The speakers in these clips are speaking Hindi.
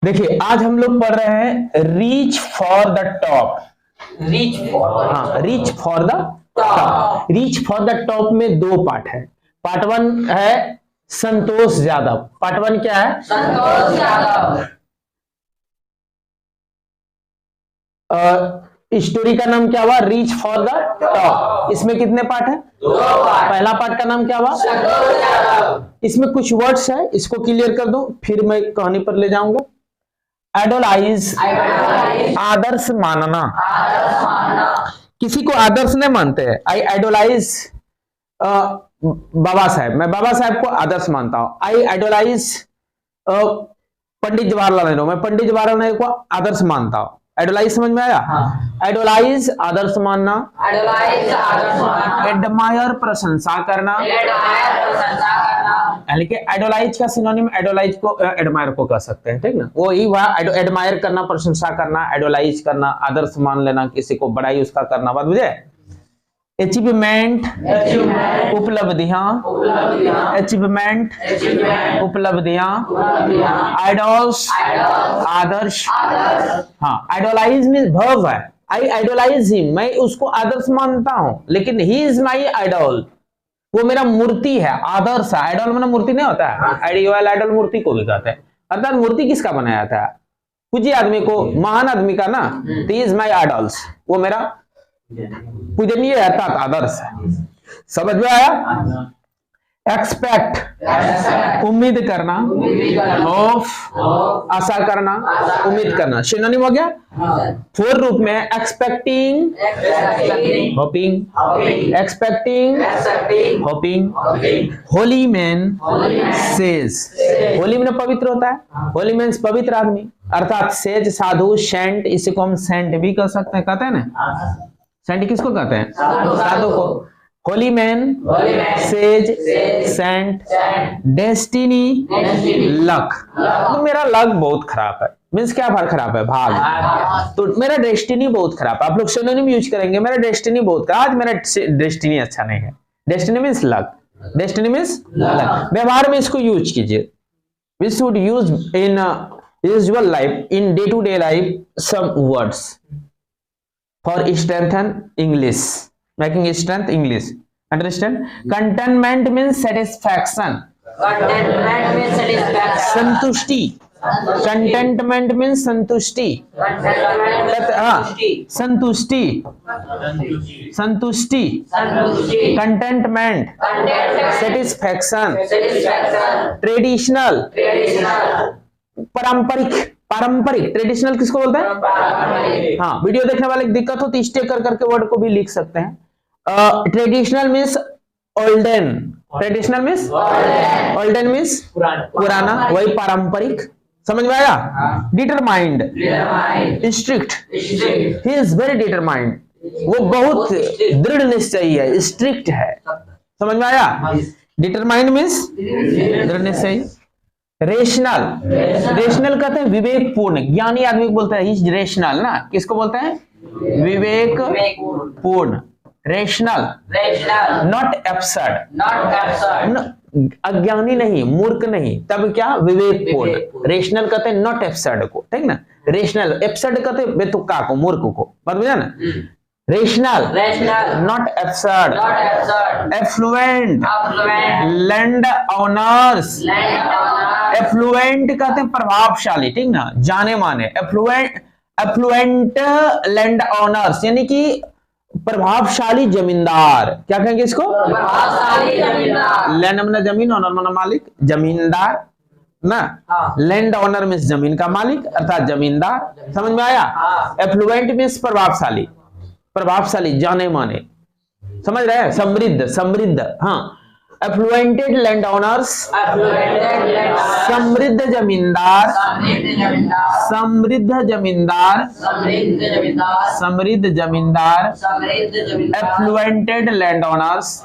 देखिए आज हम लोग पढ़ रहे हैं reach for the top. Reach for हाँ, reach for the top. Reach for the top में दो पार्ट है। पार्ट वन है संतोष यादव। पार्ट वन क्या है? संतोष यादव। स्टोरी का नाम क्या हुआ? Reach for the top. इसमें कितने पार्ट है? दो पार्ट। पहला पार्ट का नाम क्या हुआ? संतोष यादव। इसमें कुछ वर्ड्स है, इसको क्लियर कर दो, फिर मैं कहानी पर ले जाऊंगा। आइडोलाइज, आदर्श मानना। किसी को आदर्श नहीं मानते हैं। आई आइडोलाइज बाबा साहब, मैं बाबा साहब को आदर्श मानता हूं। आई आइडोलाइज पंडित जवाहरलाल नेहरू, मैं पंडित जवाहरलाल नेहरू को आदर्श मानता हूं। आइडोलाइज समझ में आया? आइडोलाइज आदर्श मानना, आइडोलाइज आदर्श मानना, एडमायर प्रशंसा करना। एडमायर प्रशंसा करना। यानी कि आइडोलाइज का सिनोनिम एडोलाइज को एडमायर को कह सकते हैं, ठीक ना? वो ही हुआ एडमायर करना, प्रशंसा करना, आइडोलाइज करना, आदर्श मान लेना, किसी को बड़ाई उसका करना। बात बुझे? अचीवमेंट, उपलब्धियां, अचीवमेंट, उपलब्धियां, आइडल्स, आदर्श। हाँ, आइडोलाइज मीन्स वर्ब है। आई आइडोलाइज हिम, मैं उसको आदर्श मानता हूं, लेकिन ही इज माई आइडल, वो मेरा मूर्ति है। आदर्श है, आइडल माना मूर्ति नहीं होता है। आइडियल आइडल मूर्ति को भी कहते हैं। अर्थात मूर्ति किसका बनाया था? पूज्य आदमी को, महान आदमी का ना। ही इज माई आइडल्स, वो मेरा पूजनीय अर्थात आदर्श है। समझ में आया? एक्सपेक्ट, उम्मीद करना, होप, आशा करना, उम्मीद करना। सिनोनिम हो गया। फोर रूप में expecting, hopping, expecting, hopping. Holi man says, Holi man पवित्र होता है। होली मैन पवित्र आदमी, अर्थात सेज साधु, सेंट, इसी को हम सेंट भी कह सकते हैं। कहते हैं ना सेंट, किसको कहते हैं? साधु को। Holy man, sage, saint, destiny, luck. तो मेरा लक बहुत खराब है, मीन्स क्या खराब है? भाग। तो मेरा डेस्टिनी बहुत खराब है। आप लोग सिनोनिम यूज करेंगे, मेरा डेस्टिनी बहुत खराब, आज मेरा डेस्टिनी अच्छा नहीं है। Destiny means luck, destiny means luck. व्यवहार में इसको यूज कीजिए। We should use in usual life, in day to day life, some words for strengthen English, making strength English. Understand? Contentment means satisfaction. Contentment means satisfaction. संतुष्टि। Contentment means संतुष्टि। संतुष्टि, संतुष्टि, कंटेंटमेंट, सेटिस्फैक्शन, ट्रेडिशनल, पारंपरिक। पारंपरिक, ट्रेडिशनल किसको बोलते हैं? हाँ, वीडियो देखने वाले की दिक्कत हो तो स्टे कर करके वर्ड को भी लिख सकते हैं। Traditional means olden, traditional means olden means पुराना, वही पारंपरिक। समझ में आया? Determined, strict, he is very determined, वो बहुत दृढ़ निश्चयी है, स्ट्रिक्ट है। समझ में आया? डिटरमाइंड मीन्स दृढ़ निश्चयी। रेशनल, रेशनल कहते हैं विवेकपूर्ण, ज्ञानी आदमी को बोलते हैं रेशनल ना। किसको बोलते हैं? विवेक पूर्ण, रेशनल। नॉट एब्सर्ड, अज्ञानी नहीं, मूर्ख नहीं, तब क्या? विवेकपूर्ण। रेशनल कहते हैं नॉट एब्सर्ड को, ठीक ना? रेशनल, एब्सर्ड कहते हैं बेतुका को, मूर्ख को। बात बुझा ना? Rational, not absurd, affluent, land owners. Affluent कहते हैं प्रभावशाली, ठीक ना? जाने माने। एफ्लुएंट लैंड ऑनर्स यानी कि प्रभावशाली जमींदार। क्या कहेंगे इसको? प्रभावशाली जमींदार। लैंड माने जमीन, ऑनर माने मालिक, जमींदार ना। लैंड ऑनर मीन्स जमीन का मालिक, अर्थात जमींदार। समझ में आया? एफ्लुएंट मीन्स प्रभावशाली, प्रभावशाली, जाने माने। समझ रहे हैं? समृद्ध, समृद्ध। हाँ, एफ्लुएंटेड लैंड ऑनर्स, समृद्ध जमींदार, समृद्ध जमींदार, समृद्ध जमींदार, affluented land owners,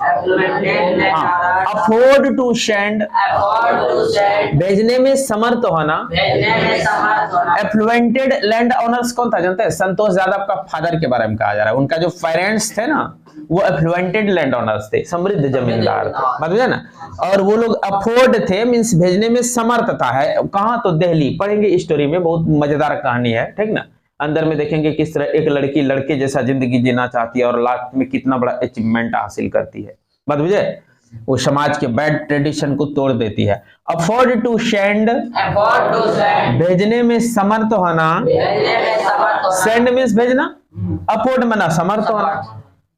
afford to send, भेजने में समर्थ होना। एफ्लुएंटेड लैंड ऑनर्स कौन था जानते हैं? संतोष यादव का फादर के बारे में कहा जा रहा है। उनका जो पेरेंट्स थे ना, वो एफ्लुएंटेड लैंड ऑनर्स थे, समृद्ध जमींदार। बात बुझे ना। और वो लोग अफोर्ड थे मीन्स भेजने में समर्थता है, कहाँ तो दिल्ली, पढ़ेंगे स्टोरी में, बहुत मजेदार कहानी है, ठीक ना। अंदर में देखेंगे किस तरह एक लड़की लड़के जैसा जिंदगी जीना चाहती है और लास्ट में कितना बड़ा अचीवमेंट हासिल करती है, बात बुझे। वो समाज के बैड ट्रेडिशन को तोड़ देती है। Afford to send, Afford to send. भेजने में समर्थ होना, भेजने में समर्थ होना. सेंड मीन्स भेजना, अफोर्ड मना समर्थ होना,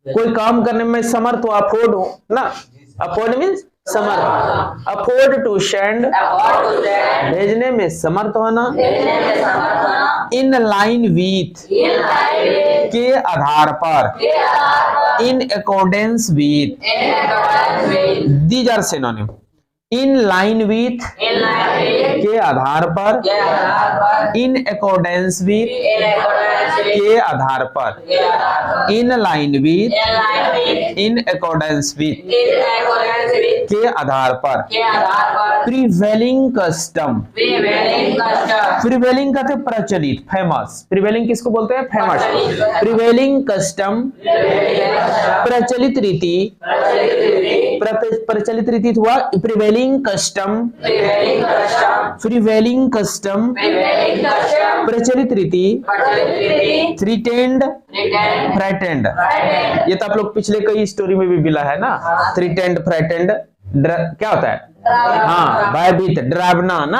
कोई काम करने में समर्थ हो, अफोर्ड हो ना, अफोर्ड मीन्स समर्थ, afford to send, Afford to send. भेजने में समर्थ होना, भेजने में समर्थ होना. In line with, In line with. के आधार पर, के आधार पर. In accordance with, In accordance with. These are synonym, in line with, In line with. के आधार पर, के आधार पर. In accordance with, In accordance with. के आधार पर, के आधार पर. In line with, In line with. In accordance with, In accordance with. के आधार पर, के आधार पर. Prevailing custom, Prevailing custom. Prevailing कहते हैं प्रचलित, फेमस, प्रिवेलिंग किसको बोलते हैं, फेमस, प्रचलित। Prevailing custom, Prevailing custom. प्रचलित रीति, प्रचलित रीति. प्रचलित रीति हुआ prevailing custom, Prevailing custom. Prevailing custom, Prevailing custom. प्रचलित रीति, प्रचलित रीति. थ्रीटेंड, Pretend. फ्रैटेंड, Pretend. ये तो आप लोग पिछले कई स्टोरी में भी मिला है ना, थ्रीटेंड, फ्रैटेंड, क्या होता है, हाँ भयभीत, डरावना ना,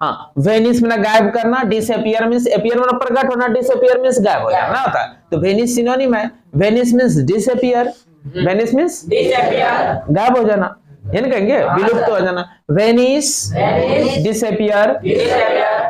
हाँ। वेनिस में गायब करना, डिसअपियर मींस, अपीयर में प्रकट होना, डिसअपियर मींस गायब हो जाना होता है, तो वेनिस सिनोनिम है, vanish means disappear, vanish means Disappear. गायब हो जाना, यानी कहेंगे विलुप्त हो जाना, vanish Vanish. Disappear, Disappear.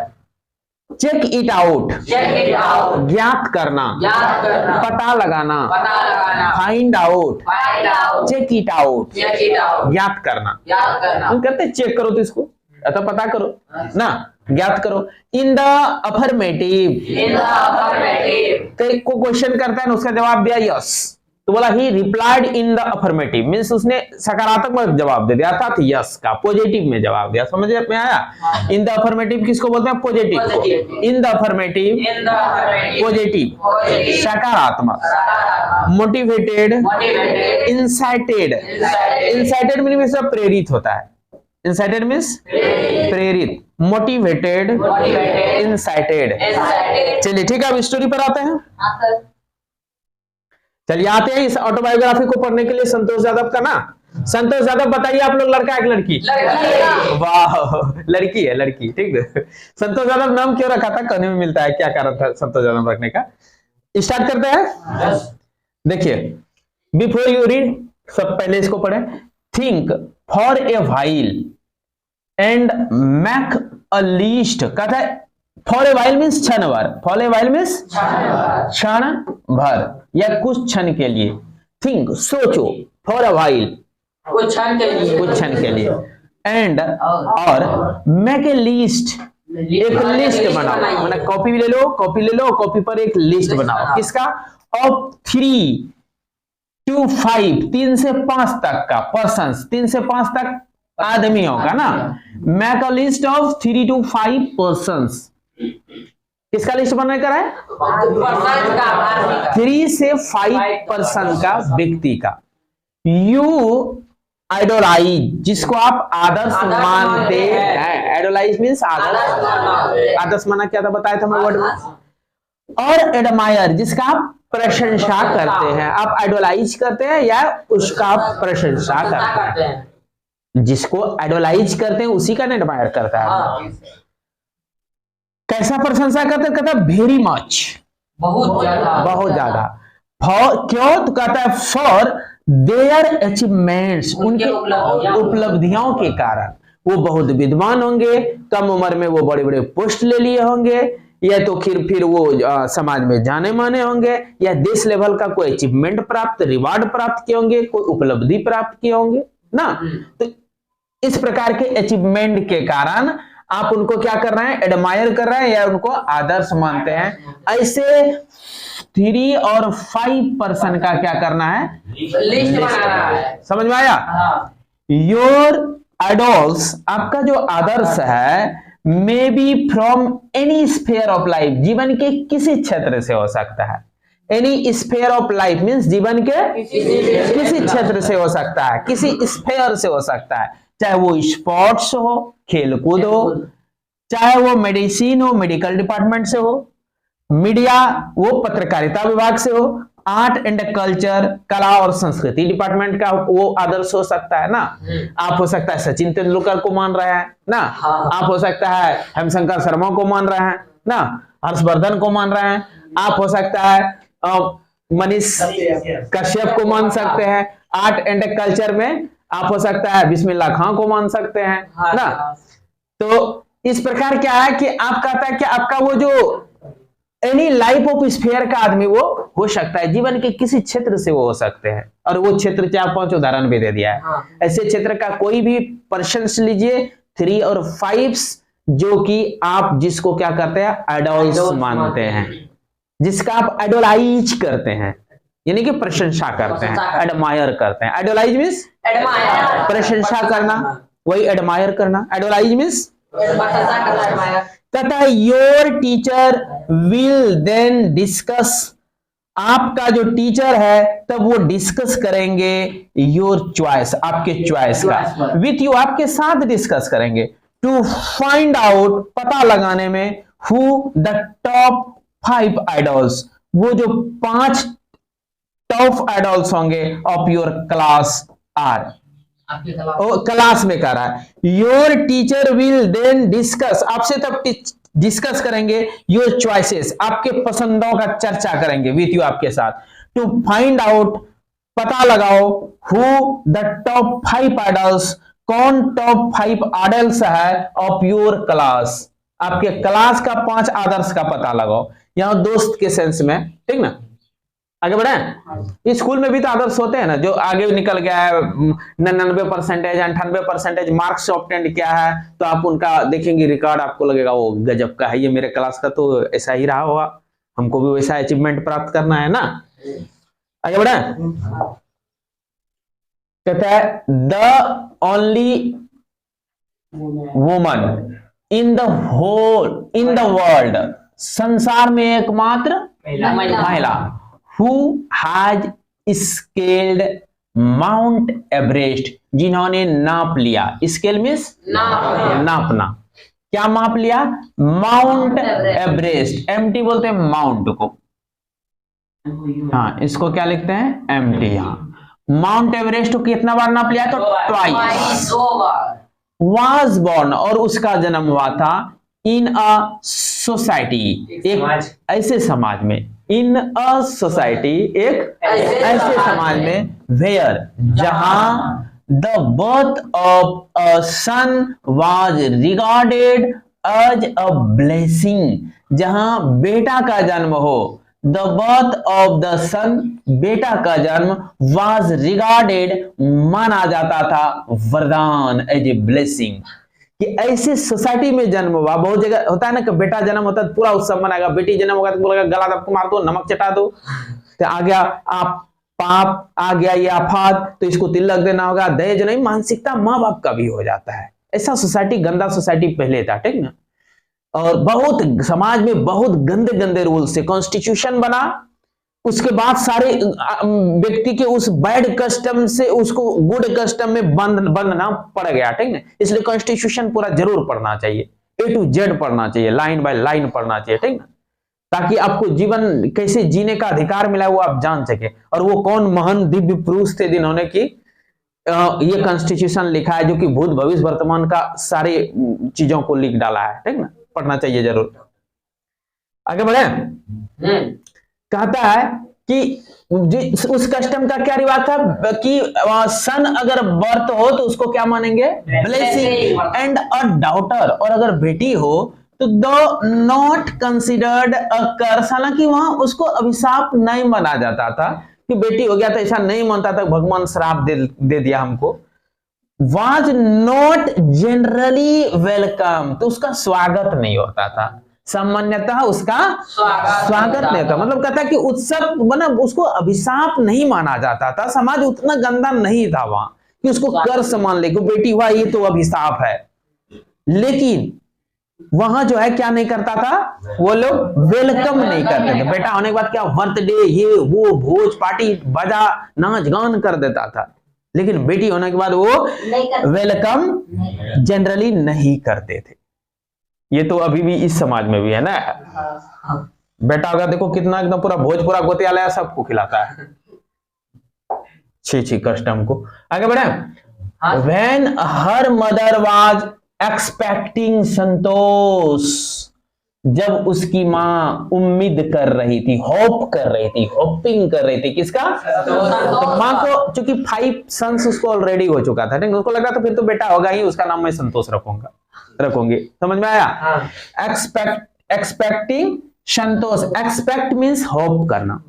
Check it out, Check it out. ज्ञात करना, याद करना. पता लगाना, पता लगाना. Find out, Find out. Check it out, Check it out. ज्ञात करना, याद करना. हम कहते हैं चेक करो तो इसको, अतः पता करो ना, ज्ञात करो। In the affirmative, In the affirmative. तो को क्वेश्चन करता है ना, उसका जवाब दिया यस, तो बोला ही replied in the affirmative means उसने सकारात्मक जवाब दे दिया, अर्थात यस का पॉजिटिव में जवाब दिया, समझ में आया। इन द अफर्मेटिव किसको बोलते हैं, पॉजिटिव को, Positive. In the affirmative In the affirmative. Positive, Positive. सकारात्मक, सकारात्मक. Motivated, Motivated. Incited, Incited. Incited means प्रेरित होता है, इंसाइटेड मीन्स प्रेरित, मोटिवेटेड, Motivated. इंसाइटेड। Incited. चलिए ठीक है, अब स्टोरी पर आते हैं। हाँ सर. चलिए आते हैं इस ऑटोबायोग्राफी को पढ़ने के लिए संतोष यादव का ना। संतोष यादव बताइए आप लोग, लड़का है कि लड़की? लड़की. वाह, लड़की है, लड़की, ठीक है। संतोष यादव नाम क्यों रखा था, कहने में मिलता है, क्या कारण था संतोष यादव रखने का? स्टार्ट करते हैं। देखिए, बिफोर यू रीड, सब पहले इसको पढ़े। Think for a while and make a list, कहता है फॉर ए व्हाइल मीन्स क्षण भर, फॉर ए व्हाइल मीन्स क्षण भर या कुछ क्षण के लिए, थिंक सोचो, फॉर अ व्हाइल कुछ क्षण के लिए. कुछ क्षण के लिए, एंड और मेक ए लिस्ट, एक लिस्ट बनाओ, मैंने कॉपी ले लो, कॉपी ले लो, कॉपी पर एक लिस्ट बनाओ, किसका? ऑफ 3 to 5, 3 से 5 तक का पर्सन्स, 3 से 5 तक आदमियों का ना, make a list of 3 to 5 persons, किसका लिस्ट बनाने का है? पर्सन का, आदमी का. 3 से 5 पर्सन का, व्यक्ति का। यू आइडोलाइज, जिसको आप आदर्श आदर्श मानते मानते हैं, हैं। आइडोलाइज मीन्स आदर्श मानना। आदर्श, आदर्श माना क्या था बताया था मैं वर्ड में। और एडमायर, जिसका आप प्रशंसा करते हैं, आप आइडोलाइज करते हैं या उसका आप प्रशंसा करते हैं, जिसको आइडोलाइज करते हैं उसी का एडमायर करता है। हाँ. कैसा प्रशंसा करते हैं? कहता है वेरी मच, बहुत ज्यादा. बहुत ज्यादा। क्यों? तो कहता है फॉर देयर अचीवमेंट्स, उनके उपलब्धियों के कारण। वो बहुत विद्वान होंगे, कम उम्र में वो बड़े बड़े पोस्ट ले लिए होंगे, या तो फिर वो समाज में जाने माने होंगे, या देश लेवल का कोई अचीवमेंट प्राप्त, रिवार्ड प्राप्त किए होंगे, कोई उपलब्धि प्राप्त किए होंगे ना। तो इस प्रकार के अचीवमेंट के कारण आप उनको क्या कर रहे हैं? एडमायर कर रहे हैं या उनको आदर्श मानते हैं। ऐसे 3 और 5 पर्सन का क्या करना है? लिस्ट बनाना है. समझ में आया? हाँ. योर आइडल्स, आपका जो आदर्श है, may be from any sphere of life, जीवन के किसी क्षेत्र से हो सकता है, any sphere of life means जीवन के किसी क्षेत्र से हो सकता है, किसी स्फेयर से हो सकता है, चाहे वो स्पोर्ट्स हो, खेलकूद हो, चाहे वो मेडिसिन हो, मेडिकल डिपार्टमेंट से हो, मीडिया वो पत्रकारिता विभाग से हो, आर्ट एंड कल्चर कला और संस्कृति डिपार्टमेंट का वो आदर्श हो सकता है ना। आप हो सकता है सचिन तेंदुलकर को मान रहे हैं ना, आप हो सकता है हेमशंकर शर्मा को मान रहे हैं ना, हर्षवर्धन को मान रहे हैं, आप हो सकता है मनीष कश्यप को मान सकते हैं, आर्ट एंड कल्चर में आप हो सकता है बिस्मिल्लाह खान को मान सकते हैं ना। तो इस प्रकार क्या है कि आप कहता है कि आपका वो जो एनी लाइफ ऑफ स्फीयर का आदमी वो हो सकता है, जीवन के किसी क्षेत्र से वो हो सकते हैं, और वो क्षेत्र 4-5 उदाहरण भी दे दिया है। ऐसे क्षेत्र का कोई भी पर्सन लीजिए 3 और 5 जो कि आप जिसको क्या करते हैं आइडल्स मानते हैं, जिसका आप आइडोलाइज करते हैं, यानी कि प्रशंसा करते हैं, एडमायर करते हैं। आइडोलाइज मीन्स प्रशंसा करना, वही एडमायर करना। आइडोलाइज मीन्स तथा your teacher will then discuss, आपका जो टीचर है तब वो डिस्कस करेंगे योर चॉइस, आपके चॉइस का, विथ यू आपके साथ डिस्कस करेंगे, टू फाइंड आउट पता लगाने में, हु द टॉप 5 आइडल्स, वो जो 5 टॉप आइडल्स होंगे of your class are, class में कह रहा है। Your teacher will then discuss, आपसे तब डिस्कस करेंगे योर चॉइसेस, आपके पसंदों का चर्चा करेंगे विथ यू आपके साथ, टू फाइंड आउट पता लगाओ, हु द टॉप 5 आइडल्स, कौन टॉप 5 आइडल्स है ऑफ योर क्लास, आपके क्लास का 5 आदर्श का पता लगाओ। यहां दोस्त के सेंस में, ठीक ना। आगे बढ़े, स्कूल में भी तो आदर्श होते हैं ना, जो आगे निकल गया है 99%, 98% मार्क्स ऑब्टेंड किया है, तो आप उनका देखेंगे रिकॉर्ड, आपको लगेगा वो गजब का है, ये मेरे क्लास का तो ऐसा ही रहा होगा, हमको भी वैसा अचीवमेंट प्राप्त करना है ना। आगे बढ़े, कहता है the only woman in the whole in the world, संसार में एकमात्र महिला, who has scaled Mount Everest, जिन्होंने नाप लिया, स्केल मीन्स नापना, क्या माप लिया, माउंट एवरेस्ट, एमटी बोलते हैं माउंट को, हाँ इसको क्या लिखते हैं एमटी। यहाँ माउंट एवरेस्ट को कितना बार नाप लिया, तो ट्वाइस, वाज बोर्न, और उसका जन्म हुआ था इन अ सोसाइटी, एक ऐसे समाज में, इन अ सोसाइटी, एक ऐसे समाज में, वेयर जहां the birth of a son was regarded as a blessing, जहां बेटा का जन्म हो, the birth of the son, बेटा का जन्म, वाज रिगार्डेड माना जाता था वरदान, एज ए ब्लेसिंग, कि ऐसे सोसाइटी में जन्म हुआ। बहुत जगह होता है ना कि बेटा जन्म होता है तो पूरा उत्सव मनाएगा, बेटी जन्म होगा तो बोलेगा गला आपको मार दो, नमक चटा दो, तो आ गया आप पाप, आ गया ये आफत, तो इसको तिलक देना होगा, दहेज नहीं, मानसिकता माँ बाप का भी हो जाता है। ऐसा सोसाइटी, गंदा सोसाइटी पहले था, ठीक ना। और बहुत समाज में बहुत गंदे गंदे रूल से कॉन्स्टिट्यूशन बना, उसके बाद सारे व्यक्ति के उस बैड कस्टम से उसको गुड कस्टम में बंधना पड़ गया, ठीक ना। इसलिए कॉन्स्टिट्यूशन पूरा जरूर पढ़ना चाहिए, A to Z पढ़ना चाहिए, लाइन बाय लाइन पढ़ना चाहिए, ठीक ना, ताकि आपको जीवन कैसे जीने का अधिकार मिला वो आप जान सके, और वो कौन महान दिव्य पुरुष थे जिन्होंने की ये कॉन्स्टिट्यूशन लिखा है, जो कि भूत भविष्य वर्तमान का सारे चीजों को लिख डाला है, ठीक ना, पढ़ना चाहिए जरूर। आगे बढ़े, कहता है कि उस कस्टम का क्या रिवाज था कि सन अगर बर्थ हो तो उसको क्या मानेंगे, ब्लेसिंग, एंड अ डॉटर, और अगर बेटी हो तो दो नॉट कंसिडर्ड अ कर्स, हालांकि वहां उसको अभिशाप नहीं माना जाता था, कि बेटी हो गया तो ऐसा नहीं मानता था भगवान श्राप दे दिया हमको। वाज नॉट जनरली वेलकम, तो उसका स्वागत नहीं होता था, सामान्यतः उसका स्वागत नहीं होता, मतलब कहता है कि उत्सव बना, उसको अभिशाप नहीं माना जाता था, समाज उतना गंदा नहीं था वहां कि उसको कर्स मान ले, बेटी हुआ ये तो अभिशाप है। लेकिन वहां जो है क्या नहीं करता था, वो लोग वेलकम नहीं करते थे। बेटा होने के बाद क्या बर्थडे ये वो भोज पार्टी बजा नाच गान कर देता था, लेकिन बेटी होने के बाद वो वेलकम जनरली नहीं करते थे। ये तो अभी भी इस समाज में भी है ना। बेटा अगर देखो कितना एकदम पूरा भोज पूरा गोतियालय सबको खिलाता है, छी कस्टम को। आगे बढ़े। When her mother was expecting संतोष, जब उसकी माँ उम्मीद कर रही थी, होप कर रही थी, होपिंग कर रही थी किसका, तो माँ को चूंकि 5 सन्स उसको ऑलरेडी हो चुका था, उसको लगा तो फिर तो बेटा होगा ही, उसका नाम मैं संतोष रखूंगी। समझ में आया। एक्सपेक्टिंग संतोष, एक्सपेक्ट मीन्स होप करना,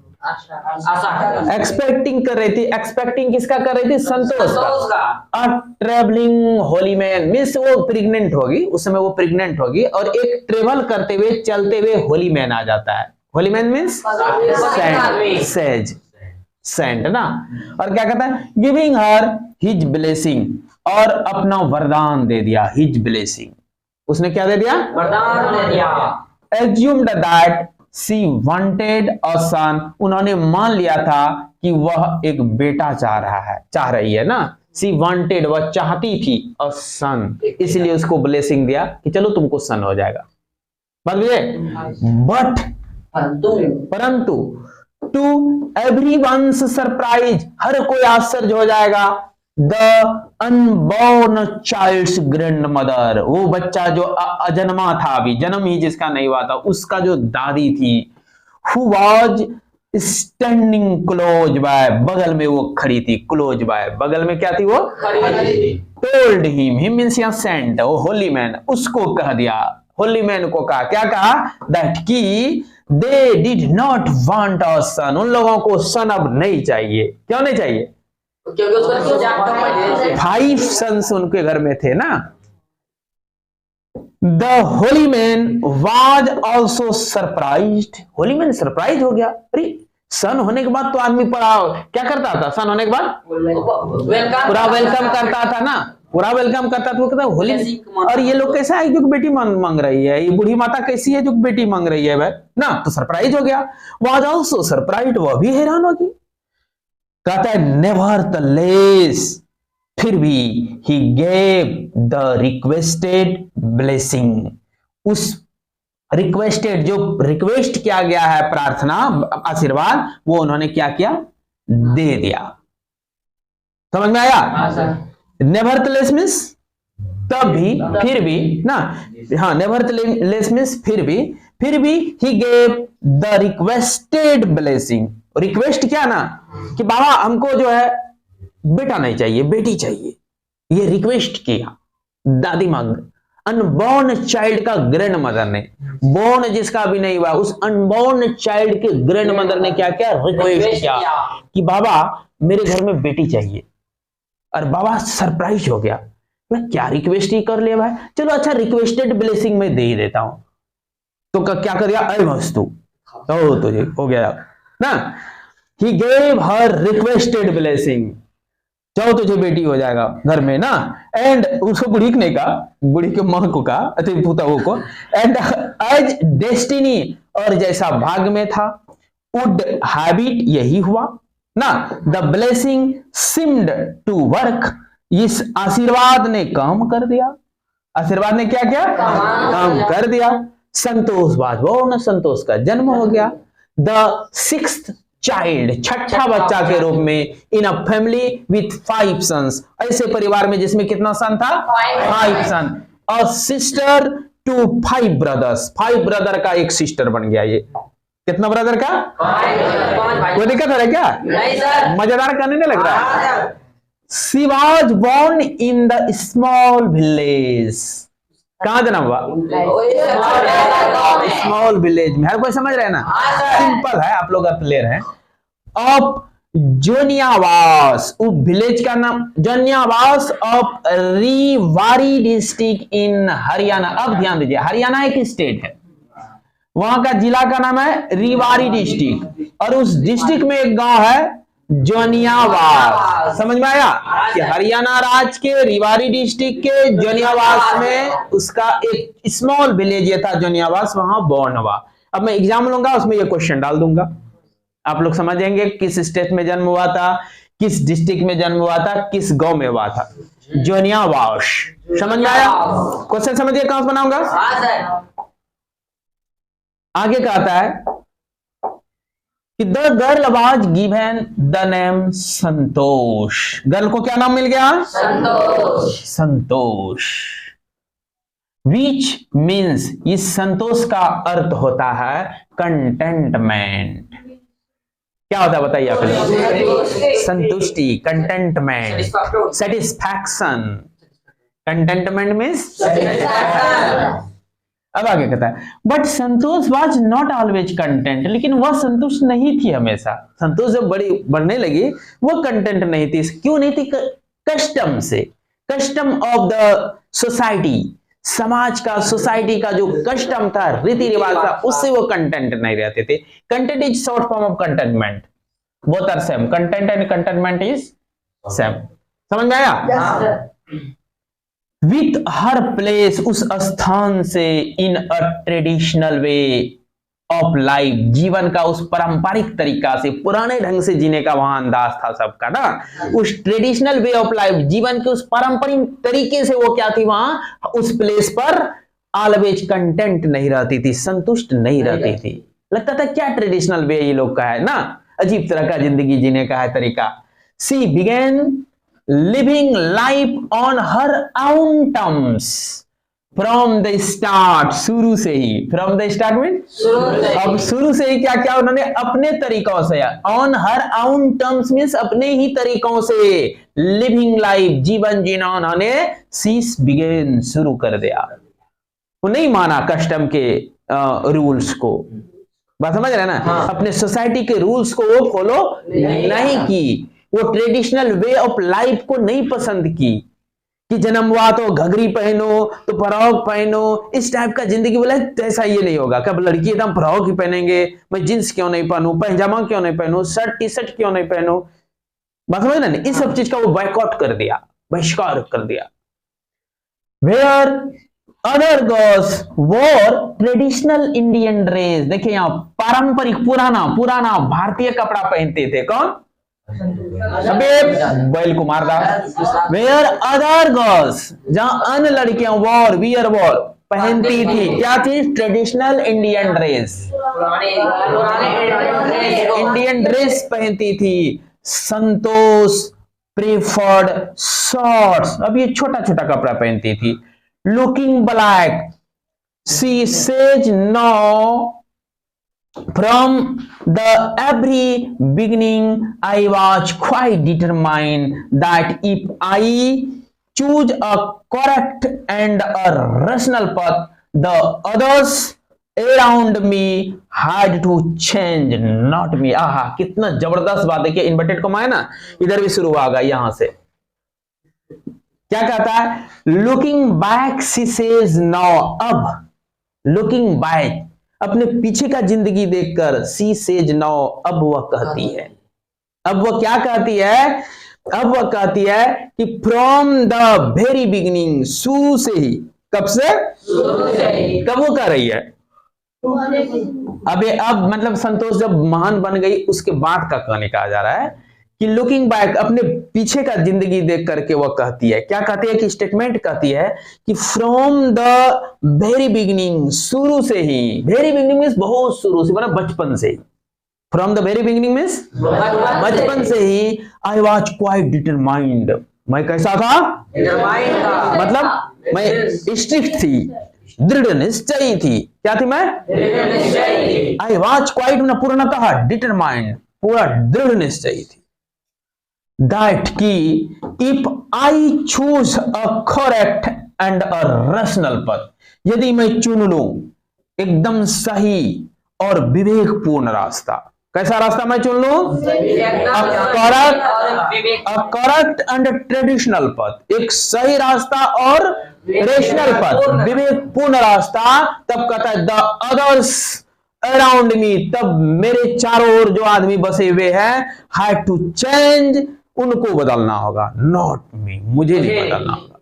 एक्सपेक्टिंग कर रही थी। एक्सपेक्टिंग किसका कर रही थी, संतोष का। अ ट्रेवलिंग होली मैन मीन्स वो प्रेग्नेंट होगी, उस समय वो प्रेग्नेंट होगी, और एक ट्रेवल करते हुए चलते हुए होली मैन आ जाता है। Holy man means sage, saint ना। और क्या कहता है, गिविंग हर हिज ब्लेसिंग, और अपना वरदान दे दिया, हिज ब्लेसिंग, उसने क्या दे दिया, वरदान दे दिया। assumed that she wanted a son, उन्होंने मान लिया था कि वह एक बेटा चाह रही है ना। she wanted, वह चाहती थी, a son, इसलिए उसको ब्लेसिंग दिया कि चलो तुमको सन हो जाएगा। बात बुझे। बट परंतु टू एवरीवन्स सरप्राइज, हर कोई आश्चर्य हो जाएगा, the unborn child's grandmother, वो बच्चा जो अजन्मा था, अभी जन्म ही जिसका नहीं हुआ था, उसका जो दादी थी, who was standing close by, बगल में वो खड़ी थी, क्लोज बाय, बगल में क्या थी वो, टोल्ड हिम मींस या सेंट, वो होली मैन उसको कह दिया, होली मैन को कहा, क्या कहा, दैट की they did not want a son, उन लोगों को सन अब नहीं चाहिए। क्यों नहीं चाहिए, क्योंकि उसका 5 सन्स उनके घर में थे ना। The Holi man was also surprised, Holi man surprise हो गया। अरे सन होने के बाद तो आदमी पड़ा क्या करता था, सन होने के बाद पूरा वेलकम करता था ना, पूरा वेलकम करता था। वो कहता होली, और ये लोग कैसा है जो बेटी मांग रही है, ये बूढ़ी माता कैसी है जो बेटी मांग रही है भाई ना, तो सरप्राइज हो गया। वाज ऑल्सो सरप्राइज्ड, वह भी हैरान होगी। कहता है नेवरथलेस, फिर भी he gave the requested blessing, उस रिक्वेस्टेड जो रिक्वेस्ट किया गया है, प्रार्थना आशीर्वाद, वो उन्होंने क्या किया, दे दिया। समझ में आया। नेवरथलेस मींस तब भी, फिर भी ना, हाँ नेवरथलेस मींस फिर भी he gave the requested blessing. Request क्या ना कि बाबा हमको जो है बेटा नहीं चाहिए, बेटी चाहिए, ये रिक्वेस्ट किया दादी मां। अनबॉर्न चाइल्ड का ग्रैंड मदर ने, बोर्न जिसका अभी नहीं हुआ, उस अनबॉर्न चाइल्ड के ग्रैंड मदर ने क्या किया, रिक्वेस्ट किया कि बाबा मेरे घर में बेटी चाहिए। और बाबा सरप्राइज हो गया, मैं क्या रिक्वेस्ट ही कर लिया भाई, चलो अच्छा रिक्वेस्टेड ब्लेसिंग में दे ही देता हूं। तो क्या कर दिया, अय वस्तु तो तुझे हो गया ना। He gave her requested blessing, जाओ तुझे बेटी हो जाएगा घर में ना। एंड उसको बुढ़ी ने कहा, बुढ़ी के मां को कहा, अति पुताओं को, एंड एज डेस्टिनी, और जैसा भाग में था, वुड हैबिट, यही हुआ ना। The blessing seemed to work, इस आशीर्वाद ने काम कर दिया, आशीर्वाद ने क्या किया, काम कर दिया। संतोष बाज बोर्न, संतोष का जन्म हो गया। द 6th चाइल्ड, छठा बच्चा के रूप में, in a family with 5 sons, ऐसे परिवार में जिसमें कितना सन था, 5 son. A sister to 5 brothers, 5 brother का एक सिस्टर बन गया। ये कितना ब्रदर का, कोई दिक्कत हो रहा है क्या, नहीं सर, मजेदार करने नहीं लग रहा है। She was born in the small village, कहां जन्म हुआ, स्मॉल विलेज में। हर कोई समझ रहे हैं ना, सिंपल है, आप लोग क्लियर हैं। ऑफ जोनियावास, उस विलेज का नाम Joniyawas, of Rewari district in Haryana. अब ध्यान दीजिए, हरियाणा एक स्टेट है, वहां का जिला का नाम है रेवाड़ी डिस्ट्रिक्ट, और उस डिस्ट्रिक्ट में एक गांव है जोनियावास। समझ में आया कि हरियाणा राज्य के रिवाड़ी डिस्ट्रिक्ट के जोनियावास में उसका एक स्मॉल विलेज ये था जोनियावास, वहां बॉर्न हुआ। अब मैं एग्जाम लूंगा, उसमें ये क्वेश्चन डाल दूंगा, आप लोग समझेंगे किस स्टेट में जन्म हुआ था, किस डिस्ट्रिक्ट में जन्म हुआ था, किस गांव में हुआ था। जोनियावास, समझ में आया? क्वेश्चन समझिए कहां से बनाऊंगा। हाँ सर। आगे कहता है कि the girl was given the name Santosh. Girl को क्या नाम मिल गया? संतोष। संतोष। विच मीन्स, इस संतोष का अर्थ होता है कंटेंटमेंट। क्या होता है बताइए आप लोग? संतुष्टि, कंटेंटमेंट, सेटिस्फैक्शन। कंटेंटमेंट मीन्स अब आगे कहता है but Santosh was not always content, लेकिन वह संतुष्ट नहीं थी हमेशा। संतोष जब बड़ी बढ़ने लगी वो कंटेंट नहीं थी। क्यों नहीं थी? कस्टम से, कस्टम ऑफ द सोसाइटी, समाज का, सोसाइटी का जो कस्टम था, रीति रिवाज था, उससे वो कंटेंट नहीं रहते थे। Content is short form of contentment, both are same. Content and contentment is same. समझ में आया? विथ हर प्लेस, उस स्थान से, in a traditional way of life, जीवन का उस पारंपरिक तरीका से, पुराने ढंग से जीने का वहां अंदाज था सबका ना। उस ट्रेडिशनल वे ऑफ लाइफ, जीवन के उस पारंपरिक तरीके से वो क्या थी वहां, उस प्लेस पर ऑलवेज कंटेंट नहीं रहती थी, संतुष्ट नहीं रहती थी। लगता था क्या ट्रेडिशनल वे ये लोग का है ना, अजीब तरह का जिंदगी जीने का है तरीका। She began living life on her own terms from the start, शुरू से ही। फ्रॉम द स्टार्ट में अब शुरू से ही क्या क्या उन्होंने अपने तरीकों से, on her own terms means अपने ही तरीकों से, लिविंग लाइफ, जीवन जीना उन्होंने सीस बिगेन, शुरू कर दिया। वो नहीं माना कस्टम के रूल्स को, बात समझ रहे हैं ना? हाँ। अपने सोसाइटी के रूल्स को वो फॉलो नहीं की, वो ट्रेडिशनल वे ऑफ लाइफ को नहीं पसंद की कि जन्म हुआ तो घघरी पहनो, तो फ्रॉक पहनो, इस टाइप का जिंदगी। बोला ऐसा ये नहीं होगा, कब लड़की एकदम फ्रॉक ही पहनेंगे, मैं जींस क्यों नहीं पहनूं, पैजामा क्यों नहीं पहनूं, शर्ट टी शर्ट क्यों नहीं पहनूं, बात समझ ना? इस सब चीज का वो बायकॉट कर दिया, बहिष्कार कर दिया। वेयर अदर गर्ल्स वोर ट्रेडिशनल इंडियन ड्रेस, देखिए यहाँ पारंपरिक, पुराना पुराना भारतीय कपड़ा पहनते थे। कौन? अबे बैल को मार दा। वेयर अदर गर्ल्स, जहां अन्य लड़कियां वॉर, वियर वॉर, पहनती थी, क्या थी? Traditional Indian dress, Indian dress पहनती थी। संतोष प्रेफर्ड शॉर्ट्स, अब ये छोटा छोटा कपड़ा पहनती थी। Looking black, she says no from the every beginning I was quite determined that if I choose a correct and a rational path, the others around me had to change, not me। आहा, कितना जबरदस्त बात है कि इन्वर्टेड कॉमा है ना, इधर भी शुरू होगा यहां से। क्या कहता है? Looking back she says now, अब लुकिंग बैक, अपने पीछे का जिंदगी देखकर, सी सेज नाउ, अब वह कहती है, अब वह क्या कहती है? अब वह कहती है कि फ्रॉम द वेरी बिगिनिंग, शुरू से ही। कब से? कब वो कह रही है? अबे अब मतलब संतोष जब महान बन गई उसके बाद का कहने कहा जा रहा है कि लुकिंग बैक, अपने पीछे का जिंदगी देख करके वह कहती है, क्या कहती है? कि स्टेटमेंट कहती है कि फ्रॉम द वेरी बिगिनिंग, शुरू से ही। वेरी बिगिनिंग मीन्स बहुत शुरू से, मतलब बचपन से ही। From the very beginning means बचपन से ही। आई वॉज क्वाइट डिटरमाइंड, मैं कैसा था? मतलब मैं स्ट्रिक्ट थी, दृढ़ निश्चयी थी। क्या थी मैं? आई वॉज क्वाइट, पूर्णतः, डिटरमाइंड, पूरा दृढ़ निश्चयी थी। That कि if I choose a correct and a rational path, यदि मैं चुन लूं एकदम सही और विवेकपूर्ण रास्ता। कैसा रास्ता मैं चुन लूं? करेक्ट एंड ट्रेडिशनल पथ, एक सही रास्ता और रेशनल पथ, विवेकपूर्ण रास्ता। तब कहता है द अदर्स अराउंड मी, तब मेरे चारों ओर जो आदमी बसे हुए हैं, हैड टू चेंज, उनको बदलना होगा, नॉट मी, मुझे नहीं बदलना होगा।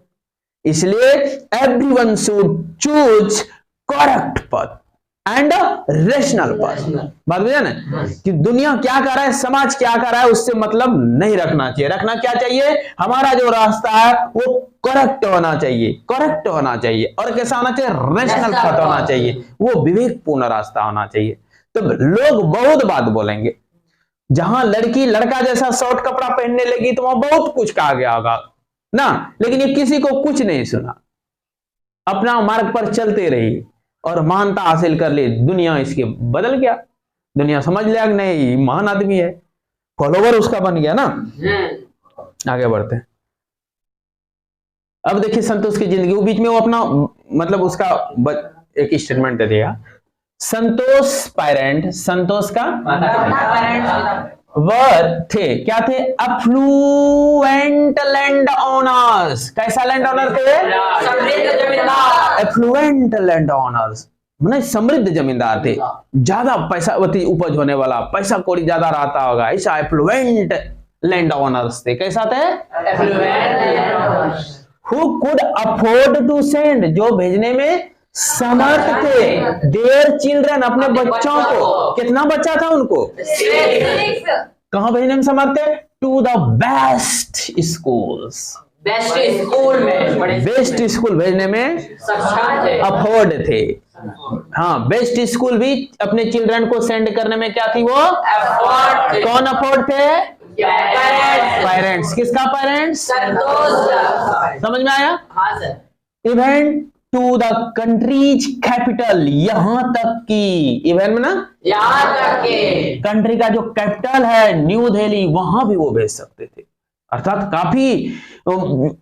इसलिए एवरीवन शुड चूज करेक्ट पथ एंड रेशनल पथ। बात बुझे ना, कि दुनिया क्या कर रहा है, समाज क्या कर रहा है, उससे मतलब नहीं रखना चाहिए। रखना क्या चाहिए, हमारा जो रास्ता है वो करेक्ट होना चाहिए, करेक्ट होना चाहिए। और कैसा होना चाहिए, रेशनल पथ होना चाहिए, वो विवेकपूर्ण रास्ता होना चाहिए। तो लोग बहुत बात बोलेंगे, जहां लड़की लड़का जैसा शॉर्ट कपड़ा पहनने लगी तो वहां बहुत कुछ कहा गया होगा ना, लेकिन ये किसी को कुछ नहीं सुना, अपना मार्ग पर चलते रही और महानता हासिल कर ली। दुनिया इसके बदल गया, दुनिया समझ लिया कि नहीं महान आदमी है, फॉलोवर उसका बन गया ना। आगे बढ़ते हैं। अब देखिए संतोष की जिंदगी, वो बीच में वो अपना मतलब उसका एक स्टेटमेंट दे दिया। संतोष पेरेंट, संतोष का वर थे, क्या थे, अफ्लुएंट लैंड ओनर्स। कैसा लैंड ओनर थे, समृद्ध जमींदार। एफ्लुएंट लैंड ओनर्स, माने समृद्ध जमींदार थे, ज्यादा पैसा उपज होने वाला, पैसा कौड़ी ज्यादा रहता होगा, ऐसा एफ्लुएंट लैंड ओनर्स थे। कैसा थे, who could afford to send, जो भेजने में समर्थ थे, देयर चिल्ड्रन, अपने बच्चों को, कितना बच्चा था उनको, कहां भेजने में समर्थ थे, to the best schools, best school में, बेस्ट स्कूल भेजने में सक्षम थे, अफोर्ड थे। हाँ, बेस्ट स्कूल भी अपने चिल्ड्रन को सेंड करने में क्या थी वो, अफोर्ड थे। कौन अफोर्ड थे, पेरेंट्स। किसका पेरेंट्स, संतोष। समझ में आया। हाँ sir. Even to the country's capital, यहां तक की, इवन में ना यहाँ तक के कंट्री का जो कैपिटल है न्यू दिल्ली, वहां भी वो भेज सकते थे। अर्थात काफी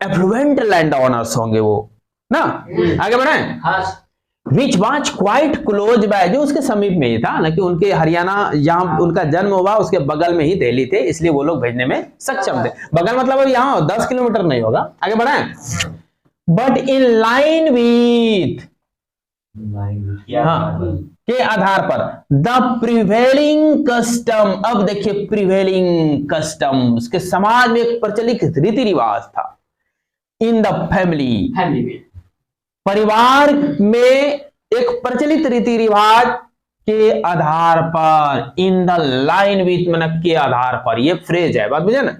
एफ्लुएंट लैंड ओनर्स होंगे वो ना। आगे बढ़े। हाँ। Which was quite close by, जो उसके समीप में ही था ना, कि उनके हरियाणा जहां उनका जन्म हुआ उसके बगल में ही दिल्ली थे, इसलिए वो लोग भेजने में सक्षम थे। बगल मतलब अब यहाँ 10 किलोमीटर नहीं होगा। आगे बढ़े। बट इन लाइन विथ, हाँ, के आधार पर, द प्रिवेलिंग कस्टम, अब देखिए प्रिवेलिंग कस्टम, उसके समाज में एक प्रचलित रीति रिवाज था। इन द फैमिली, परिवार में एक प्रचलित रीति रिवाज के आधार पर, इन द लाइन विथ मतलब के आधार पर, ये फ्रेज है, बात बुझे ना,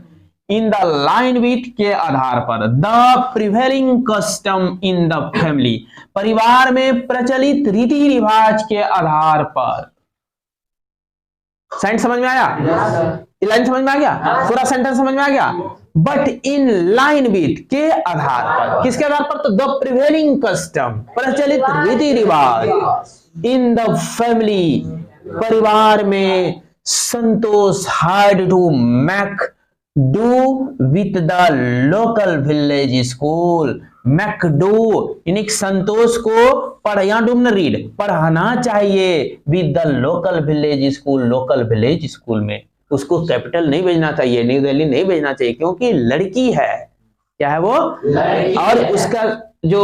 इन द लाइन विथ के आधार पर, the prevailing custom in the family, परिवार में प्रचलित रीति रिवाज के आधार पर। सेंटेंस समझ में आया, लाइन समझ में आ गया, पूरा सेंटेंस समझ में आ गया। बट इन लाइन विथ के आधार पर, किसके आधार पर, तो द प्रिवेलिंग कस्टम, प्रचलित रीति रिवाज, इन द फैमिली, परिवार में, Santosh had to make do with the local village school, make do यानी संतोष को रीड पढ़ाना चाहिए with the local village school, local village school में। उसको कैपिटल नहीं भेजना चाहिए, न्यू दिल्ली नहीं भेजना चाहिए, क्योंकि लड़की है, क्या है वो, और उसका जो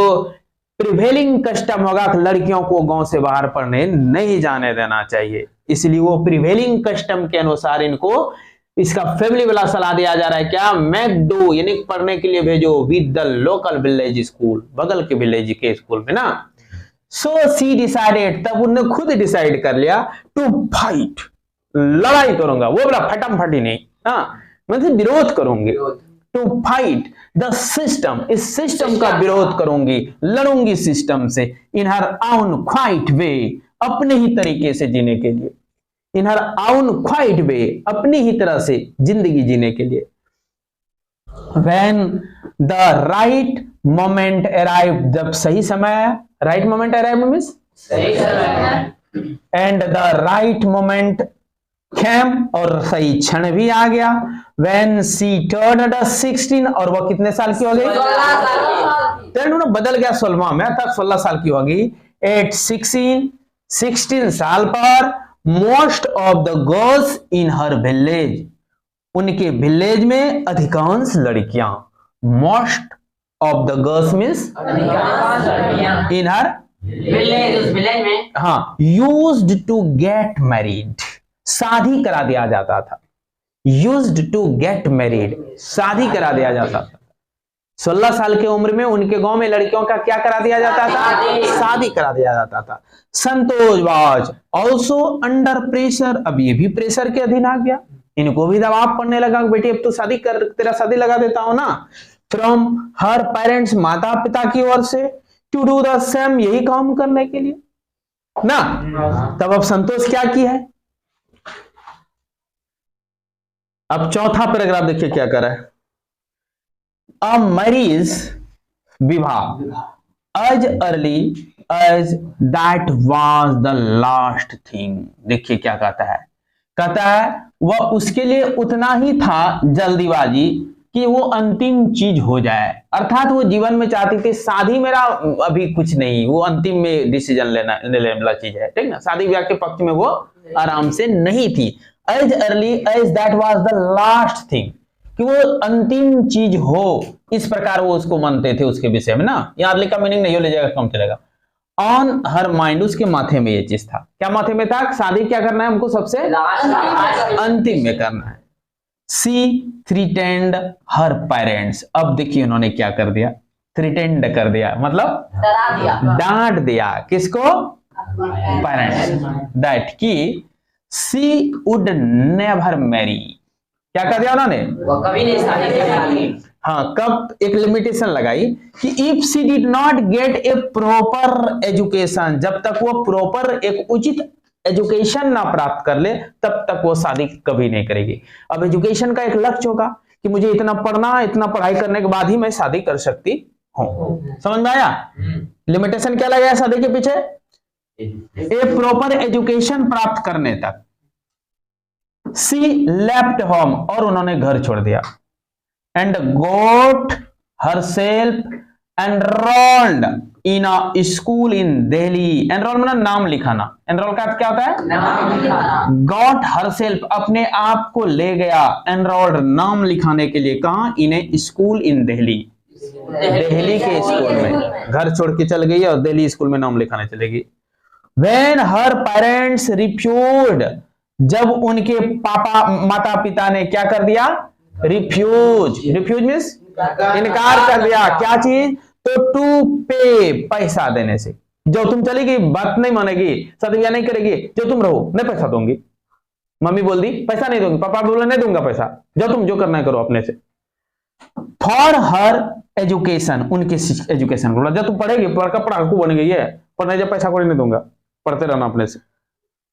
प्रिवेलिंग कस्टम होगा, लड़कियों को गांव से बाहर पढ़ने नहीं जाने देना चाहिए, इसलिए वो प्रिवेलिंग कस्टम के अनुसार इनको इसका फैमिली वाला सलाह दिया जा रहा है, क्या, मैक डू यानी पढ़ने के लिए भेजो with the local village school, बगल के विलेज के स्कूल में ना। सो सी डिसाइडेड, तब उन्होंने खुद डिसाइड कर लिया, टू फाइट, लड़ाई करूंगा, वो बड़ा फटम फटी नहीं, हाँ, मतलब विरोध करूंगी, टू फाइट द सिस्टम, इस सिस्टम का विरोध करूंगी, लड़ूंगी सिस्टम से, इन हर ओन क्वाइट वे, अपने ही तरीके से जीने के लिए, इन हर ओन क्वाइट वे, अपनी ही तरह से जिंदगी जीने के लिए। When the right moment arrived, जब सही समय आया, right moment arrived मीन्स सही समय, and the right moment came, और सही क्षण भी आ गया। When she turned 16, और वो कितने साल की हो गई, 16 साल की, तो बदल गया 16 में, तब 16 साल की होगी। At 16 साल पर, most of the girls in her village, उनके विलेज में अधिकांश लड़कियां, most of the girls means in her village, उस विलेज में हाँ, यूज्ड टू गेट मैरिड, शादी करा दिया जाता था। यूज्ड टू गेट मैरिड, शादी करा दिया जाता था। 16 साल की उम्र में उनके गांव में लड़कियों का क्या करा दिया जाता था? शादी करा दिया जाता था। संतोष वाज ऑल्सो अंडर प्रेशर, अब ये भी प्रेशर के अधीन आ गया, इनको भी दबाव पड़ने लगा, बेटी अब तो शादी कर, तेरा शादी लगा देता हूं ना। फ्रॉम हर पेरेंट्स, माता पिता की ओर से, टू डू द सेम, यही काम करने के लिए ना। तब अब संतोष क्या किया है? अब चौथा पैराग्राफ देखिए क्या कर रहा है। अ मैरिज, विवाह, as early as that was the last thing. देखिए क्या कहता है, कहता है वह उसके लिए उतना ही था जल्दीबाजी कि वो अंतिम चीज हो जाए, अर्थात वो जीवन में चाहती थी शादी मेरा अभी कुछ नहीं, वो अंतिम में डिसीजन लेने वाला चीज है, ठीक ना। शादी ब्याह के पक्ष में वो आराम से नहीं थी। As early as that was the last thing, कि वो अंतिम चीज हो, इस प्रकार वो उसको मानते थे उसके विषय में ना। यहाँ अर्ली का मीनिंग नहीं हो, ले जाएगा कम चलेगा। ऑन हर माइंड, उसके माथे में ये चीज था। क्या माथे में था? शादी क्या करना है हमको सबसे अंतिम में करना है। सी थ्रीटेंड हर पेरेंट्स, अब देखिए उन्होंने क्या कर दिया, थ्रीटेंड कर दिया, मतलब डरा दिया, डांट दिया। किसको? पेरेंट्स। दैट की सी वुड नेवर मैरी, क्या कर दिया उन्होंने? वो कभी नहीं शादी करेगी। हाँ, कब एक लिमिटेशन लगाई कि if she did not get a proper education, जब तक वो प्रॉपर एक उचित एजुकेशन ना प्राप्त कर ले तब तक वो शादी कभी नहीं करेगी। अब एजुकेशन का एक लक्ष्य होगा कि मुझे इतना पढ़ना, इतना पढ़ाई करने के बाद ही मैं शादी कर सकती हूँ। समझ में आया? लिमिटेशन क्या लगाया शादी के पीछे? ए प्रॉपर एजुकेशन प्राप्त करने तक। सी लेफ्ट होम, और उन्होंने घर छोड़ दिया। And got herself enrolled in a school in Delhi. Enrol मतलब नाम लिखाना। एनरोल का क्या होता है? नाम लिखाना। गॉट हरसेल्फ, अपने आप को ले गया, एनरोल्ड नाम लिखाने के लिए। कहां? इन ए स्कूल इन दिल्ली, दिल्ली के स्कूल में। घर छोड़ के चल गई और दिल्ली स्कूल में नाम लिखाने चलेगी। When her parents refused, जब उनके पापा माता पिता ने क्या कर दिया? रिफ्यूज, रिफ्यूज मीन्स इनकार कर दिया। क्या चीज? तो टू पे, पैसा देने से। जो तुम चलेगी, बात नहीं मानेगी, शादी ब्याह नहीं करेगी, जो तुम रहो, नहीं पैसा दूंगी। मम्मी बोल दी पैसा नहीं दूंगी, पापा बोले नहीं दूंगा पैसा, जो तुम जो करना है करो अपने से। फॉर हर एजुकेशन, उनके एजुकेशन को, जब तुम पढ़ेगी, पढ़कर पढ़ाकू बन गई है, पढ़ने जब पैसा कोई नहीं दूंगा, पढ़ते रहना अपने से।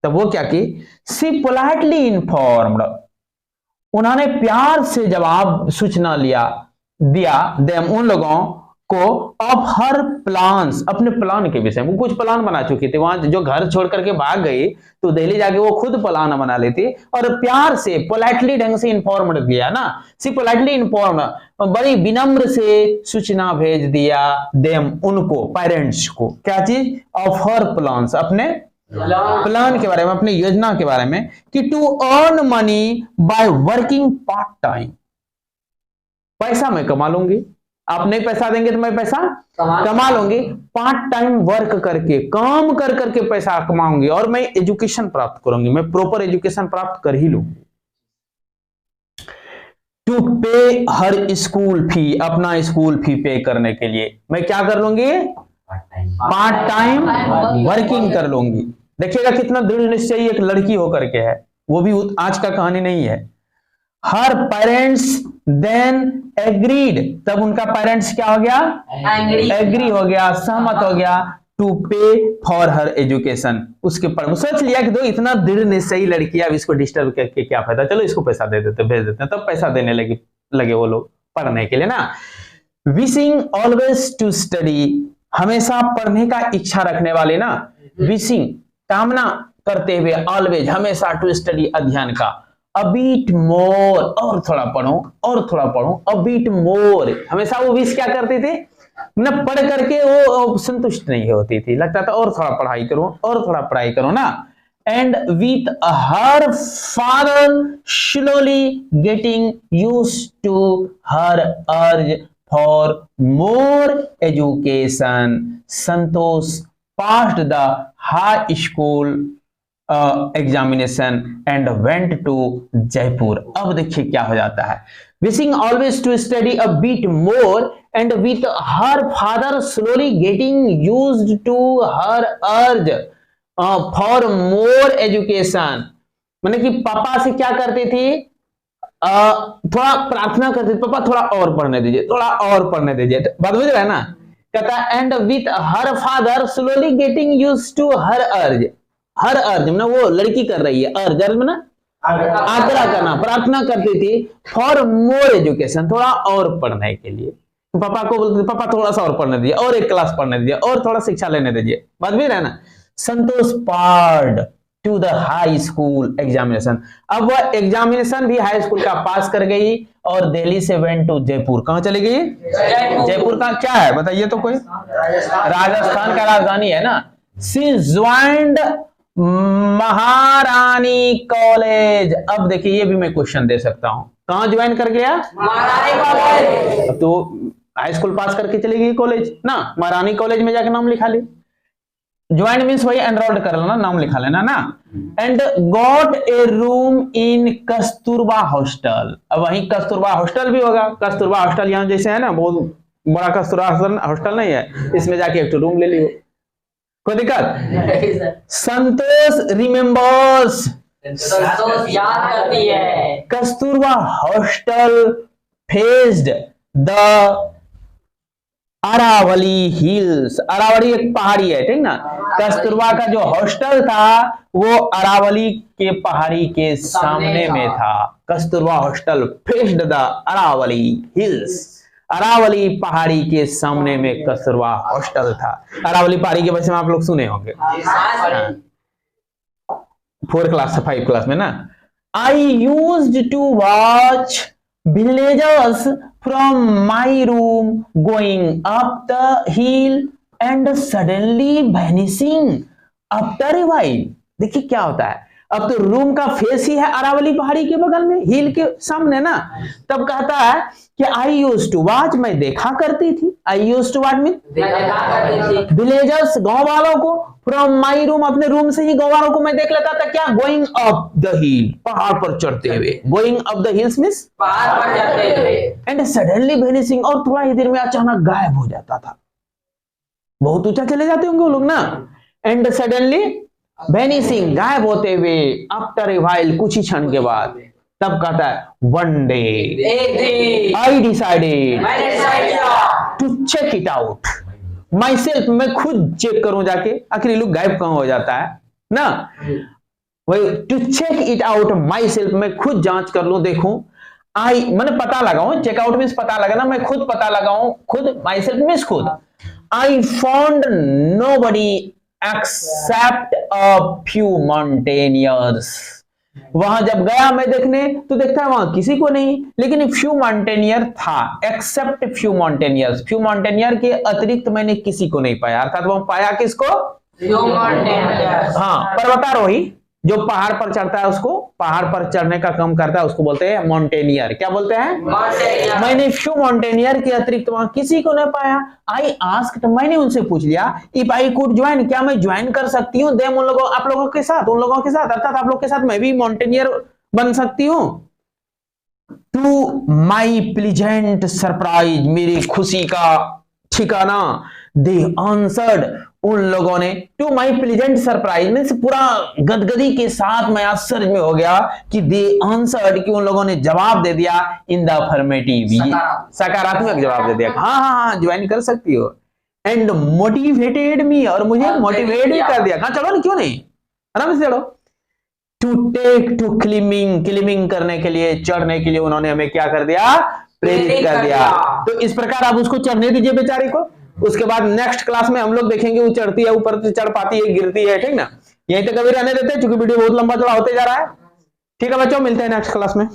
तब वो क्या की? सी पोलाइटली इन्फॉर्म्ड, उन्होंने प्यार से जवाब सूचना दिया देम, उन लोगों को, ऑफ हर प्लान्स, अपने प्लान के विषय में। वो कुछ प्लान बना चुकी थी, वहां जो घर छोड़ करके भाग गई तो दिल्ली जाके वो खुद प्लान बना लेती, और प्यार से पोलाइटली ढंग से इन्फॉर्म्ड दिया ना। सी पोलाइटली इन्फॉर्म्ड, बड़ी विनम्र से सूचना भेज दिया देम, उनको, पेरेंट्स को। क्या चीज? ऑफ हर प्लान्स, अपने प्लान के बारे में, अपनी योजना के बारे में, कि to earn money by working part time, पैसा मैं कमा लूंगी, आप नहीं पैसा देंगे तो मैं पैसा कमा लूंगी, पार्ट टाइम वर्क करके, काम कर करके पैसा कमाऊंगी, और मैं एजुकेशन प्राप्त करूंगी, मैं प्रॉपर एजुकेशन प्राप्त कर ही लूंगी। टू पे हर स्कूल फी, अपना स्कूल फी पे करने के लिए मैं क्या कर लूंगी? पार्ट टाइम वर्किंग कर लूंगी। देखिएगा कितना दृढ़ निश्चयी एक लड़की होकर के है, वो भी आज का कहानी नहीं है। हर पेरेंट्स देन एग्रीड, तब उनका पेरेंट्स क्या हो गया? एग्री हो गया, सहमत हो गया, टू पे फॉर हर एजुकेशन, उसके पर सोच लिया कि दो इतना दृढ़ निश्चयी लड़की, अब इसको डिस्टर्ब करके क्या फायदा, चलो इसको पैसा दे देते, भेज देते हैं। तब पैसा देने लगे वो लोग पढ़ने के लिए ना। विशिंग ऑलवेज टू स्टडी, हमेशा पढ़ने का इच्छा रखने वाले ना। विशिंग, कामना करते हुए, ऑलवेज, हमेशा, टू स्टडी, अध्ययन का। अ बीट मोर, और थोड़ा पढ़ो, और थोड़ा पढ़ो, अ बीट मोर, हमेशा वो विश क्या करते थे न, पढ़ करके वो संतुष्ट नहीं होती थी, लगता था और थोड़ा पढ़ाई करो, और थोड़ा पढ़ाई करो ना। And with her father slowly getting used to her urge for more education, Santosh passed the high school examination and went to Jaipur. अब देखिए क्या हो जाता है, wishing always to study a bit more and with her father slowly getting used to her urge for more education. मैंने कि पापा से क्या करती थी, थोड़ा प्रार्थना करते थे, पापा थोड़ा और पढ़ने दीजिए, थोड़ा और पढ़ने दीजिए। बात समझ रहा है ना, कहता and with her father slowly getting used to her urge. Her अर्ज मतलब वो लड़की कर रही है, अर्ज अर्ज में ना आग्रह करना, प्रार्थना करती थी फॉर मोर एजुकेशन, थोड़ा और पढ़ने के लिए। पापा को बोलते थे पापा थोड़ा सा और पढ़ने दीजिए, और एक क्लास पढ़ने दीजिए, और थोड़ा शिक्षा लेने दीजिए। बात भी रहे ना। Santosh passed to the high school examination. अब वह एग्जामिनेशन भी हाई स्कूल का पास कर गई और दिल्ली से वेंट टू जयपुर। कहां चली गई? जयपुर का क्या है बताइए तो, कोई राजस्थान का राजधानी है ना। शी ज्वाइंड महारानी कॉलेज। अब देखिए ये भी मैं क्वेश्चन दे सकता हूं, कहां ज्वाइन कर गया? महारानी कॉलेज। अब तो हाई स्कूल पास करके चली गई कॉलेज ना, महारानी कॉलेज में जाके नाम लिखा ली। ज्वाइन मीन्स वही एनरोल्ड कर लेना, नाम लिखा लेना ना। And got a room in Kasturba hostel. अब वहीं कस्तूरबा हॉस्टल भी होगा, कस्तूरबा हॉस्टल यहाँ जैसे है ना, बहुत बड़ा कस्तूरबा हॉस्टल नहीं है, इसमें जाके एक रूम ले लियो, कोई दिक्कत? संतोष रिमेम्बर्स, संतोष याद करती है। Kasturba hostel faced the Aravalli hills. Aravalli एक पहाड़ी है, ठीक ना। कस्तूरबा का जो हॉस्टल था वो अरावली के पहाड़ी के सामने में था। Kasturba hostel faced the Aravalli hills. Aravalli पहाड़ी के सामने में कस्तूरबा हॉस्टल था। अरावली पहाड़ी के बारे में आप लोग सुने होंगे, 4 क्लास 5 क्लास में ना। I used to watch villagers from my room going up the hill and suddenly vanishing after a while. देखिए क्या होता है, अब तो रूम का फेस ही है अरावली पहाड़ी के बगल में, हिल के सामने ना। तब कहता है कि आई यूज्ड टू वॉच, मैं देखा करती थी। I used to watch mean villagers, गांव वालों को, फ्रॉम माई रूम, अपने रूम से ही गांव वालों को मैं देख लेता था। क्या? गोइंग अप द हिल, पहाड़ पर चढ़ते हुए। Going up the hills means पहाड़ पर चढ़ते हुए। एंड सडनली वैनिशिंग, और थोड़ा ही देर में अचानक गायब हो जाता था। बहुत ऊंचा चले जाते होंगे वो लोग ना। एंड सडनली वैनिशिंग, गायब होते हुए। आफ्टर ए व्हाइल, कुछ ही क्षण के बाद। तब कहता है वन डे एक दिन आई डिसाइडेड मैंने डिसाइड किया to check it out myself, मैं खुद चेक करूं जाके, आखिर ये लोग गायब कहां हो जाता है ना। वही to check it out myself, मैं खुद जांच कर लूं, देखूं। आई मैंने पता लगाऊं, चेकआउट मींस पता लगाना, मैं खुद पता लगाऊं, खुद माई सेल्फ मींस खुद। I found nobody except a few mountaineers. वहां जब गया मैं देखने तो देखता है वहां किसी को नहीं, लेकिन फ्यू माउंटेनियर था। Except few mountaineers, few mountaineer के अतिरिक्त मैंने किसी को नहीं पाया। अर्थात वहां पाया किसको? हाँ, पर्वतारोही जो पहाड़ पर चढ़ता है, उसको पहाड़ पर चढ़ने का काम करता है, उसको बोलते हैं माउंटेनियर। क्या बोलते हैं? माउंटेनियर। मैंने फ्यू माउंटेनियर के अतिरिक्त वहां किसी को नहीं पाया। आई आस्क्ड, मैंने उनसे पूछ लिया, इफ आई कुड ज्वाइन, क्या मैं ज्वाइन कर सकती हूँ देम, उन लोगों, आप लोगों के साथ, उन लोगों के साथ, अर्थात आप लोग के साथ मैं भी माउंटेनियर बन सकती हूँ। टू माई प्लीजेंट सरप्राइज, मेरी खुशी का ठिकाना, दे आंसर्ड, उन लोगों ने, to my pleasant surprise means पूरा गदगदी के साथ मैं आश्चर्य में हो गया कि दे आंसर्ड, कि उन लोगों ने जवाब दे दिया इन द अफर्मेटिव, सकारात्मक जवाब दे दिया, हाँ हाँ हाँ ज्वाइन कर सकती हो। एंड मोटिवेटेड मी, और मुझे मोटिवेट भी कर दिया, कहा चलो ना, क्यों नहीं, आराम से चलो। टू टेक टू क्लिमिंग, क्लिमिंग करने के लिए, चढ़ने के लिए उन्होंने हमें क्या कर दिया? प्रेरित कर दिया। तो इस प्रकार आप उसको चढ़ने दीजिए बेचारी को। उसके बाद नेक्स्ट क्लास में हम लोग देखेंगे वो चढ़ती है, ऊपर से चढ़ पाती है, गिरती है, ठीक ना। यहीं तक अभी रहने देते हैं क्योंकि वीडियो बहुत लंबा चौड़ा होते जा रहा है। ठीक है बच्चों, मिलते हैं नेक्स्ट क्लास में।